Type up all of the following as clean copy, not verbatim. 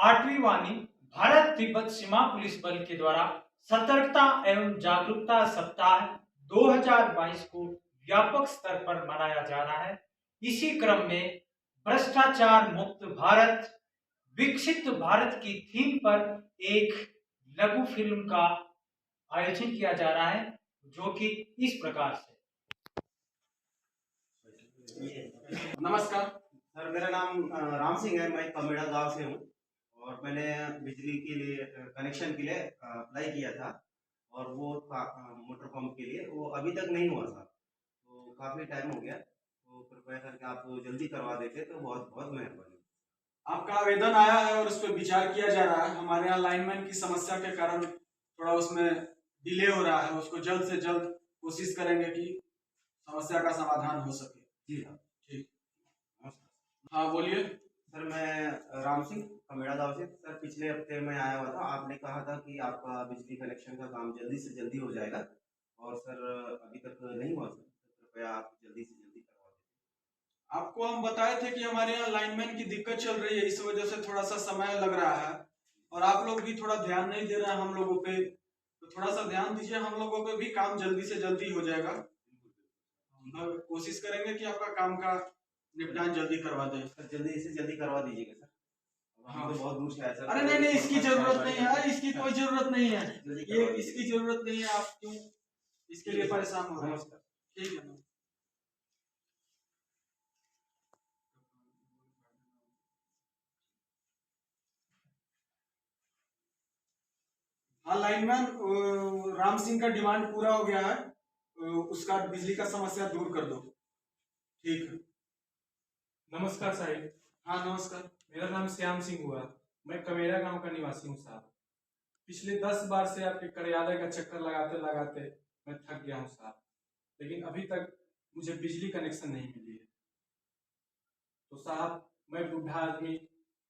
8वीं वार्नी भारत तिब्बत सीमा पुलिस बल के द्वारा सतर्कता एवं जागरूकता सप्ताह 2022 को व्यापक स्तर पर मनाया जा रहा है। इसी क्रम में भ्रष्टाचार मुक्त भारत विकसित भारत की थीम पर एक लघु फिल्म का आयोजन किया जा रहा है, जो कि इस प्रकार से। नमस्कार सर, मेरा नाम राम सिंह है। मैं कमेड़ा गांव से हूँ और मैंने बिजली के लिए कनेक्शन के लिए अप्लाई किया था और वो मोटर पंप के लिए वो अभी तक नहीं हुआ था, तो काफ़ी टाइम हो गया। तो कृपया करके आप जल्दी करवा देते तो बहुत बहुत मेहरबानी। आपका आवेदन आया है और उस पर विचार किया जा रहा है। हमारे यहाँ लाइनमैन की समस्या के कारण थोड़ा उसमें डिले हो रहा है। उसको जल्द से जल्द कोशिश करेंगे कि समस्या का समाधान हो सके। जी हाँ, ठीक। नमस्कार। हाँ बोलिए सर, मैं राम सिंह कमेड़ा गांव से। सर, पिछले हफ्ते मैं आया हुआ था। आपने कहा था कि आपका बिजली कनेक्शन का काम जल्दी से जल्दी हो जाएगा और सर अभी तक नहीं हुआ। सर कृपया आप जल्दी से जल्दी करवा दें। आपको हम बताए थे कि हमारे यहाँ लाइनमैन की दिक्कत चल रही है, इस वजह से थोड़ा सा समय लग रहा है और आप लोग भी थोड़ा ध्यान नहीं दे रहे हैं हम लोगों पे, तो थोड़ा सा ध्यान दीजिए। हम लोगों पे भी काम जल्दी से जल्दी हो जाएगा। हम कोशिश करेंगे कि आपका काम का निपटान जल्दी करवा दें। सर जल्दी से जल्दी करवा दीजिएगा सर। हाँ। तो बहुत दूर से आया सर। अरे नहीं नहीं, इसकी जरूरत नहीं है, इसकी कोई जरूरत नहीं है, जल्दी ये करवा इसकी जरूरत नहीं है। आप क्यों इसके लिए परेशान हो रहे हैं? नमस्कार। ठीक है ना। हाँ, लाइनमैन राम सिंह का डिमांड पूरा हो गया है। उसका बिजली का समस्या दूर कर दो। ठीक है। नमस्कार साहिब। हाँ नमस्कार। मेरा नाम श्याम सिंह हुआ। मैं कमेरा गांव का निवासी हूँ साहब। पिछले 10 बार से आपके कार्यालय का चक्कर लगाते लगाते मैं थक गया हूँ साहब, लेकिन अभी तक मुझे बिजली कनेक्शन नहीं मिली है। तो साहब, मैं बूढ़ा आदमी,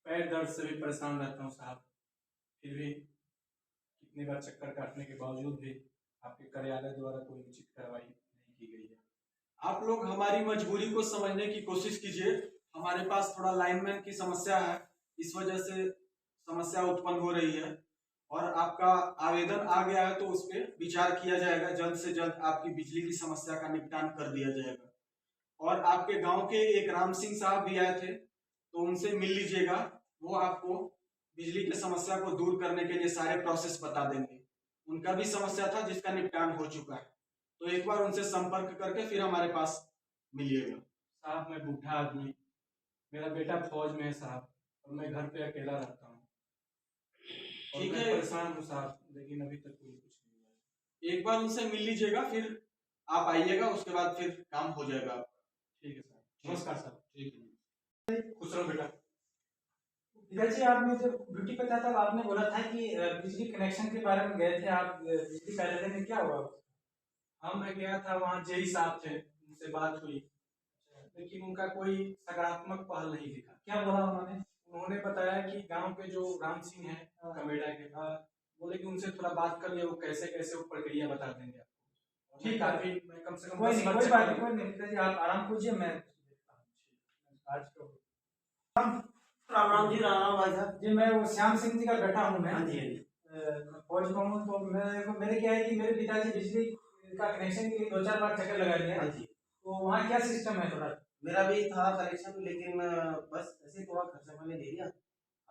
पैर दर्द से भी परेशान रहता हूँ साहब। फिर भी कितनी बार चक्कर काटने के बावजूद भी आपके कार्यालय द्वारा कोई उचित कार्रवाई नहीं की गई है। आप लोग हमारी मजबूरी को समझने की कोशिश कीजिए। हमारे पास थोड़ा लाइनमैन की समस्या है, इस वजह से समस्या उत्पन्न हो रही है और आपका आवेदन आ गया है, तो उस पर विचार किया जाएगा। जल्द से जल्द आपकी बिजली की समस्या का निपटान कर दिया जाएगा। और आपके गांव के एक राम सिंह साहब भी आए थे, तो उनसे मिल लीजिएगा। वो आपको बिजली की समस्या को दूर करने के लिए सारे प्रोसेस बता देंगे। उनका भी समस्या था जिसका निपटान हो चुका है, तो एक बार उनसे संपर्क करके फिर हमारे पास मिलिएगा। साहब, मैं बूढ़ा आदमी, मेरा बेटा फौज में है साहब, और मैं घर पे अकेला रहता हूँ। ठीक मैं है, परेशान हूँ साहब, लेकिन अभी तक कोई कुछ नहीं हुआ। एक बार उनसे मिल लीजिएगा, फिर आप आइएगा, उसके बाद फिर काम हो जाएगा आपका। ठीक है साहब। नमस्कार साहब। ठीक है, खुश रहो बेटा। पिताजी, आप मुझे ड्यूटी पे था तब आपने बोला था कि बिजली कनेक्शन के बारे में गए थे आप बिजली कार्यालय में, क्या हुआ? हाँ, मैं गया था, वहाँ जेई साहब थे, उनसे बात हुई, लेकिन उनका कोई सकारात्मक पहल नहीं दिखा। क्या बोला उन्होंने? उन्होंने बताया कि गांव के जो राम सिंह हैं कमेड़ा के, बोले कि उनसे थोड़ा बात कर लिया, वो कैसे कैसे वो प्रक्रिया बता देंगे आपको। ठीक है, काफी मैं कम से कम कोई 10 नहीं, बार कोई चेक बात कर नहीं, कोई नहीं पिताजी, आप आराम कीजिए, मैं देखता हूँ आज को। राम राम जी, राम राम भाई साहब। जी, मैं वो श्याम सिंह जी का बेटा हूँ। मैं हाँ जी, हाँ जी। फौज में हूँ, तो मेरे क्या है कि मेरे पिताजी बिजली का कनेक्शन के लिए 2-4 बार चक्कर लगा दिया। हाँ जी, तो वहाँ क्या सिस्टम है थोड़ा? मेरा भी था कनेक्शन, लेकिन बस ऐसे थोड़ा खर्चा मैंने दे दिया। अब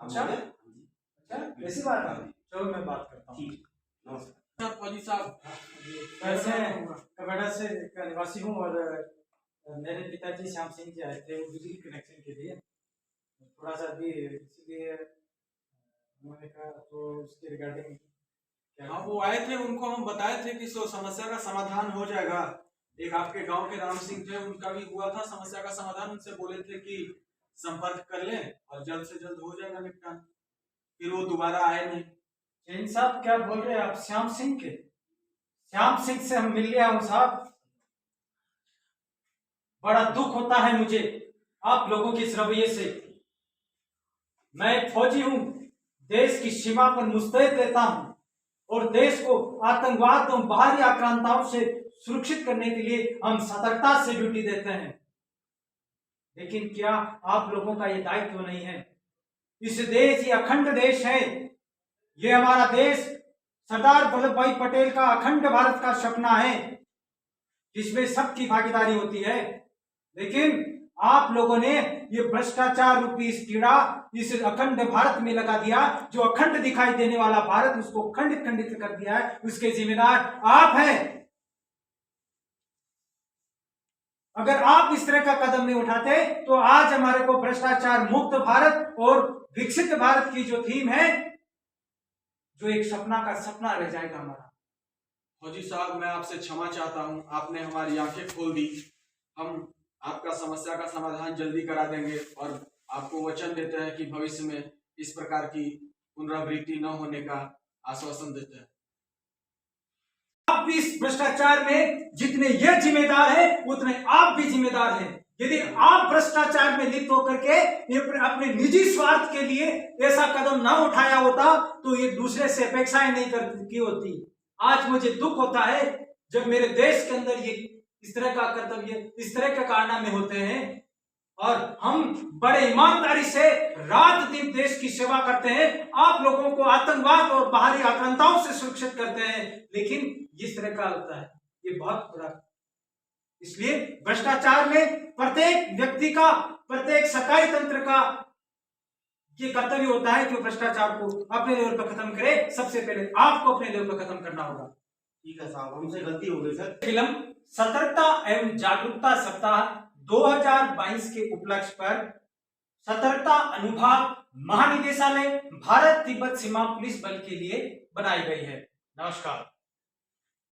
अच्छा? हो गया? हाँ जी। अच्छा, ऐसी बात है। हाँ जी। चलो, मैं बात करता हूँ। ठीक, नमस्कार। फौजी साहब, मैं कनाडा से का निवासी हूँ और मेरे पिताजी श्याम सिंह जी आए थे बिजली कनेक्शन के लिए। थोड़ा सा भी इसलिए उन्होंने कहा, तो उसके रिगार्डिंग हाँ वो आए थे, उनको हम बताए थे कि समस्या का समाधान हो जाएगा। एक आपके गांव के राम सिंह थे, उनका भी हुआ था समस्या का समाधान। उनसे बोले थे कि संपर्क कर लें और जल्द से जल्द हो जाएगा निपटान। फिर वो दोबारा आए नहीं। जैन साहब, क्या बोल रहे हैं आप? श्याम सिंह के? श्याम सिंह से हम मिल लिया हूँ साहब। बड़ा दुख होता है मुझे आप लोगों के इस रवैये से। मैं एक फौजी हूँ, देश की सीमा पर मुस्तैद रहता हूँ और देश को आतंकवाद और बाहरी आक्रांताओं से सुरक्षित करने के लिए हम सतर्कता से ड्यूटी देते हैं। लेकिन क्या आप लोगों का ये दायित्व नहीं है? इस देश, ये अखंड देश है, ये हमारा देश सरदार वल्लभ भाई पटेल का अखंड भारत का सपना है, जिसमें सबकी भागीदारी होती है। लेकिन आप लोगों ने ये भ्रष्टाचार रूपी इस कीड़ा इस अखंड भारत में लगा दिया। जो अखंड दिखाई देने वाला भारत, उसको खंडित खंडित कर दिया है। उसके जिम्मेदार आप हैं। अगर आप इस तरह का कदम नहीं उठाते तो आज हमारे को भ्रष्टाचार मुक्त भारत और विकसित भारत की जो थीम है, जो एक सपना का सपना रह जाएगा हमारा। फौजी साहब, मैं आपसे क्षमा चाहता हूं, आपने हमारी आंखें खोल दी। हम आपका समस्या का समाधान जल्दी करा देंगे और आपको वचन देते हैं कि भविष्य में इस प्रकार की पुनरावृत्ति न होने का आश्वासन देते हैं। आप भी इस भ्रष्टाचार में जितने ये जिम्मेदार हैं, उतने आप भी जिम्मेदार हैं। यदि आप भ्रष्टाचार में लिप्त होकर के ये अपने निजी स्वार्थ के लिए ऐसा कदम ना उठाया होता तो ये दूसरे से अपेक्षाएं नहीं की होती। आज मुझे दुख होता है जब मेरे देश के अंदर ये इस तरह का कर्तव्य, इस तरह के कारनामे होते हैं और हम बड़े ईमानदारी से रात दिन देश की सेवा करते हैं। आप लोगों को आतंकवाद और बाहरी आक्रांताओं से सुरक्षित करते हैं, लेकिन इस तरह का होता है, ये बहुत बुरा। इसलिए भ्रष्टाचार में प्रत्येक व्यक्ति का, प्रत्येक सरकारी तंत्र का ये कर्तव्य होता है कि भ्रष्टाचार को अपने लेवल पर खत्म करे। सबसे पहले आपको अपने लेवल पर खत्म करना होगा। ठीक है साहब, हमसे गलती हो गई सर। फिल्म सतर्कता एवं जागरूकता सप्ताह 2022 के उपलक्ष्य पर सतर्कता अनुभाग महानिदेशालय भारत तिब्बत सीमा पुलिस बल के लिए बनाई गई है। नमस्कार।